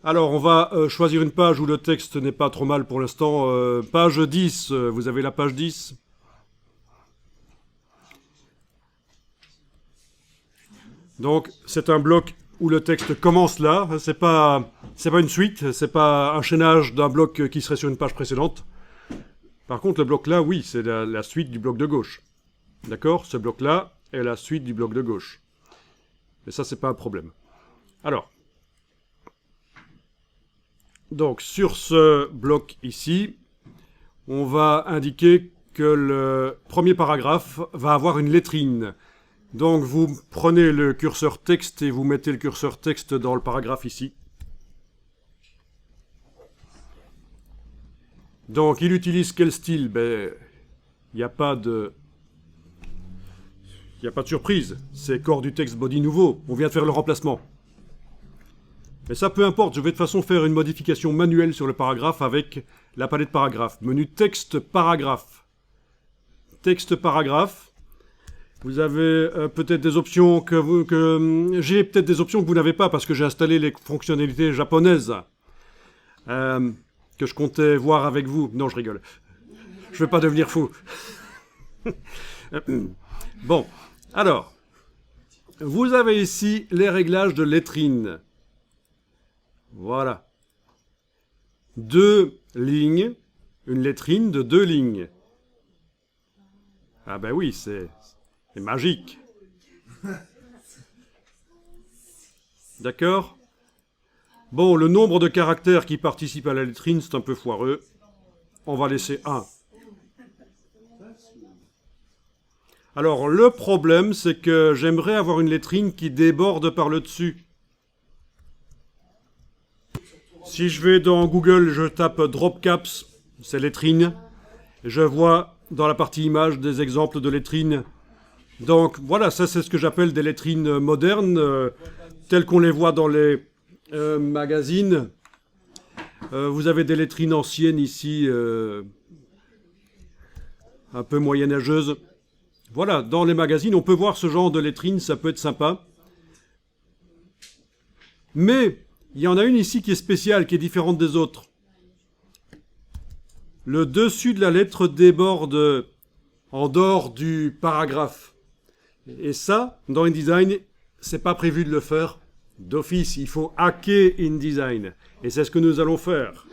Alors, on va choisir une page où le texte n'est pas trop mal pour l'instant. Page 10, vous avez la page 10. Donc, c'est un bloc où le texte commence là. C'est pas une suite, c'est pas un chaînage d'un bloc qui serait sur une page précédente. Par contre, le bloc là, oui, c'est la suite du bloc de gauche. D'accord? Ce bloc-là est la suite du bloc de gauche. Mais ça, c'est pas un problème. Alors, donc sur ce bloc ici, on va indiquer que le premier paragraphe va avoir une lettrine. Donc vous prenez le curseur texte et vous mettez le curseur texte dans le paragraphe ici. Donc il utilise quel style? Ben, il n'y a pas de surprise. C'est corps du texte body nouveau. On vient de faire le remplacement. Mais ça, peu importe. Je vais de toute façon faire une modification manuelle sur le paragraphe avec la palette paragraphe. Menu texte paragraphe. Texte paragraphe. Vous avez peut-être des options j'ai peut-être des options que vous n'avez pas parce que j'ai installé les fonctionnalités japonaises que je comptais voir avec vous. Non, je rigole. Je ne vais pas devenir fou. Bon, alors, vous avez ici les réglages de lettrine. Voilà. 2 lignes, une lettrine de 2 lignes. Ah ben oui, c'est magique. D'accord? Bon, le nombre de caractères qui participent à la lettrine, c'est un peu foireux. On va laisser 1. Alors, le problème, c'est que j'aimerais avoir une lettrine qui déborde par le dessus. Si je vais dans Google, je tape drop caps, c'est lettrine. Je vois dans la partie image des exemples de lettrines. Donc voilà, ça c'est ce que j'appelle des lettrines modernes, telles qu'on les voit dans les magazines. Vous avez des lettrines anciennes ici, un peu moyenâgeuses. Voilà, dans les magazines, on peut voir ce genre de lettrines, ça peut être sympa. Mais il y en a une ici qui est spéciale, qui est différente des autres. Le dessus de la lettre déborde en dehors du paragraphe. Et ça, dans InDesign, c'est pas prévu de le faire d'office. Il faut hacker InDesign. Et c'est ce que nous allons faire.